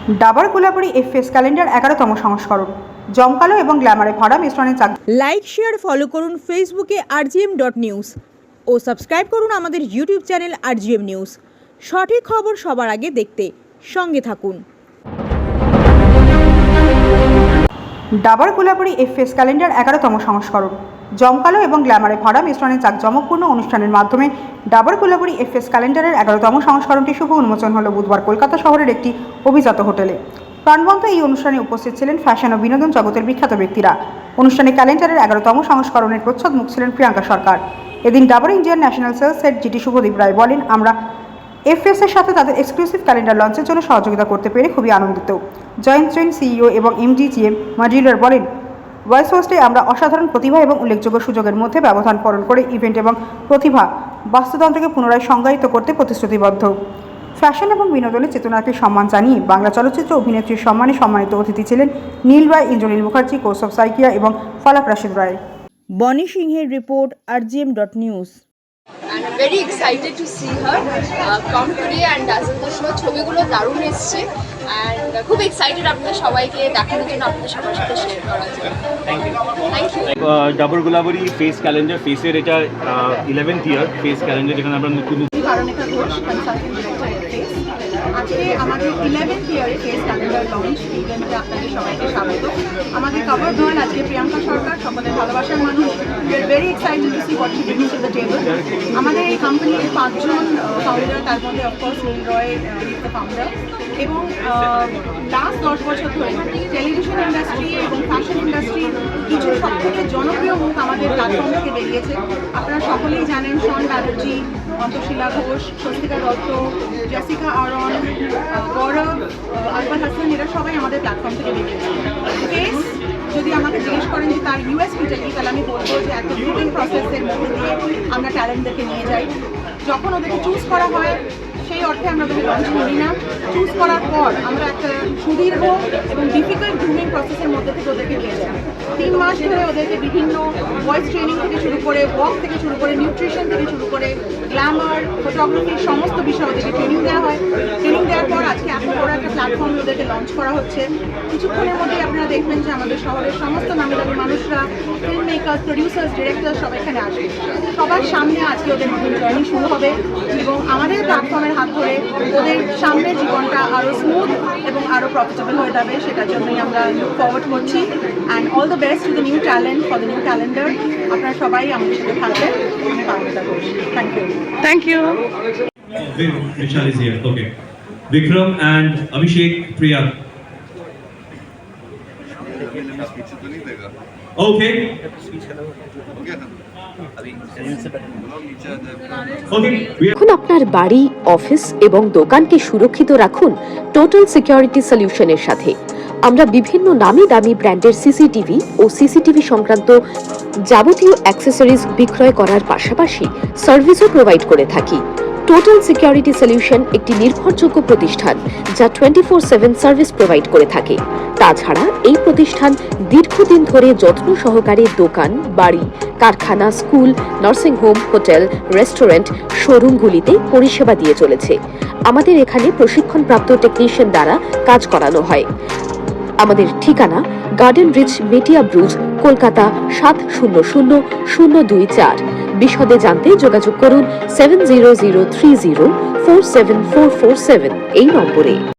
Dabur কোলাবরী FS calendar 11তম সংস্করণ জমকালো এবং গ্ল্যামারে ভরা মিশ্রণে চাক। লাইক শেয়ার ফলো করুন ফেসবুকে rgm.news ও সাবস্ক্রাইব করুন আমাদের ইউটিউব চ্যানেল rgm নিউজ। সঠিক খবর সবার আগে দেখতে সঙ্গে থাকুন। ডাবর কোলাবরী এফএস ক্যালেন্ডার 11তম সংস্করণ জমকালো এবং গ্ল্যামারে ভরা মিশ্রণে জাঁকজমকপূর্ণ অনুষ্ঠানের মাধ্যমে ডাবর কোলাবরী এফএস ক্যালেন্ডারের 11তম সংস্করণটি শুভ উন্মোচন হলো বুধবার কলকাতা শহরের একটি অভিজাত হোটেলে। প্রাণবন্ত এই অনুষ্ঠানে উপস্থিত ছিলেন ফ্যাশন ও বিনোদন জগতের বিখ্যাত ব্যক্তিরা। অনুষ্ঠানে ক্যালেন্ডারের 11তম সংস্করণের প্রচ্ছদ মুখ ছিলেন প্রিয়াঙ্কা সরকার। এদিন Dabur Indian national sales head GT Subhadip Roy বলেন, আমরা এফএস এর সাথে তাদের এক্সক্লুসিভ ক্যালেন্ডার লঞ্চের জন্য সহযোগিতা করতে পেরে খুবই আনন্দিত। জয়েন্ট ট্রেন সিইও এবং এমডি জিএম মজুমদার বলেন, ভয়েস হোস্টে আমরা অসাধারণ প্রতিভা এবং উল্লেখযোগ্য সুযোগের মধ্যে ব্যবধান পূরণ করে ইভেন্ট এবং প্রতিভা বাস্তুতন্ত্রকে পুনরায় সংজ্ঞায়িত করতে প্রতিশ্রুতিবদ্ধ। ফ্যাশন এবং বিনোদনের চেতনাকে সম্মান জানিয়ে বাংলা চলচ্চিত্র অভিনেত্রীর সম্মানে সম্মানিত অতিথি ছিলেন নীল রায়, ইন্দ্রনীল মুখার্জি, কৌশব সাইকিয়া এবং ফলাক রাশিদ রায়। বনি সিংহের report rgm.news। And I'm very excited to see her come today and dazzle the show. ছবিগুলো দারুণ এসছে and খুব এক্সাইটেড আপনাদের সবাইকে দেখানোর জন্য, আপনাদের সবার সাথে শেয়ার করার জন্য। Thank you. Dabur Gulabari face calendar ফেসের এটা 11th ইয়ার ফেস ক্যালেন্ডার, যেখানে আমরা নতুন Karnika Ghosh consultant director face. আজকে আমাদের 11th ইয়ারে ফেস ক্যালেন্ডার লঞ্চ ইভেন্টে আপনাদের সবাইকে স্বাগত। আমাদের কভার গার্ল আজকে প্রিয়াঙ্কা সরকার, সকলের ভালোবাসার মানুষ। We are very excited to see what she brings to the table. আমাদের এই কোম্পানির 5 জন ফাউন্ডার, তার মধ্যে of course Neel Roy is the founder. এবং লাস্ট 10 বছর ধরে টেলিভিশন ইন্ডাস্ট্রি এবং ফ্যাশন ইন্ডাস্ট্রি কিছু সবথেকে জনপ্রিয় মুখ আমাদের প্ল্যাটফর্ম থেকে বেরিয়েছে। আপনারা সকলেই জানেন, শন ব্যানার্জি, অন্তশীলা ঘোষ, স্বস্তিকা দত্ত, জেসিকা আরন, গৌরব, আলবাত হাসান, এরা সবাই আমাদের প্ল্যাটফর্ম থেকে বেরিয়েছে। ফেস যদি আমাকে জিজ্ঞেস করেন যে তার ইউএসপিটা কি, তাহলে আমি বলবো যে একটা ব্রিডিং প্রসেসের মধ্যে দিয়ে আমরা ট্যালেন্টদেরকে নিয়ে যাই। যখন ওদেরকে চুজ করা হয় সেই অর্থে আমরা ওদেরকে লঞ্চ করি না। চুজ করার পর আমরা একটা সুদীর্ঘ এবং ডিফিকাল্ট গ্রুমিং প্রসেসের মধ্যে থেকে ওদেরকে নিয়ে যাই। 3 মাস ধরে ওদেরকে বিভিন্ন ভয়েস ট্রেনিং থেকে শুরু করে, ওয়াক থেকে শুরু করে, নিউট্রিশন থেকে শুরু করে, গ্ল্যামার, ফটোগ্রাফি, সমস্ত বিষয়ে ওদেরকে ট্রেনিং দেওয়া হয়। ট্রেনিং দেওয়ার পর আজকে এত বড় একটা প্ল্যাটফর্মে ওদেরকে লঞ্চ করা হচ্ছে। কিছুক্ষণের মধ্যেই আপনারা দেখবেন যে আমাদের শহরের সমস্ত নামী দামি মানুষরা, ফিল্ম মেকার, প্রডিউসার্স, ডিরেক্টর সবাই এখানে আসবে। সবার সামনে আজকে ওদের নতুন জার্নি শুরু হবে এবং আমাদের প্ল্যাটফর্মের হাত ধরে ওদের সামনের জীবনটা আরও স্মুথ এবং আরও প্রফিটেবল হয়ে যাবে। সেটার জন্যই আমরা লুক ফরওয়ার্ড করছি। And all the best to the new talent for the new calendar. আপনারা সবাই আমাদের সাথে থাকবেন। আমি Paramita Ghosh. Thank you. Thank you. Vishal is here. Okay. Vikram and Abhishek, Priya. Okay. এখন আপনার বাড়ি, অফিস এবং দোকানকে সুরক্ষিত রাখুন টোটাল সিকিউরিটি সলিউশনের সাথে। আমরা বিভিন্ন নামি দামি ব্র্যান্ডের সিসিটিভি ও সিসিটিভি সংক্রান্ত যাবতীয় অ্যাক্সেসরিজ বিক্রয় করার পাশাপাশি সার্ভিসও প্রোভাইড করে থাকি। টোটাল সিকিউরিটি সলিউশন একটি নির্ভরযোগ্য প্রতিষ্ঠান যা 24/7 সার্ভিস প্রোভাইড করে থাকে। তাছাড়া এই প্রতিষ্ঠান দীর্ঘদিন ধরে যত্ন সহকারে দোকান, বাড়ি, কারখানা, school, nursing home, hotel, restaurant, শোরুমগুলিতে পরিষেবা দিয়ে চলেছে। আমাদের এখানে প্রশিক্ষণপ্রাপ্ত টেকনিশিয়ান দ্বারা কাজ করানো হয়। আমাদের ঠিকানা গার্ডেন রিচ, মেটিয়া ব্রুজ, কলকাতা 700024। বিশদে জানতে যোগাযোগ করুন 7003047447 এই নম্বরে।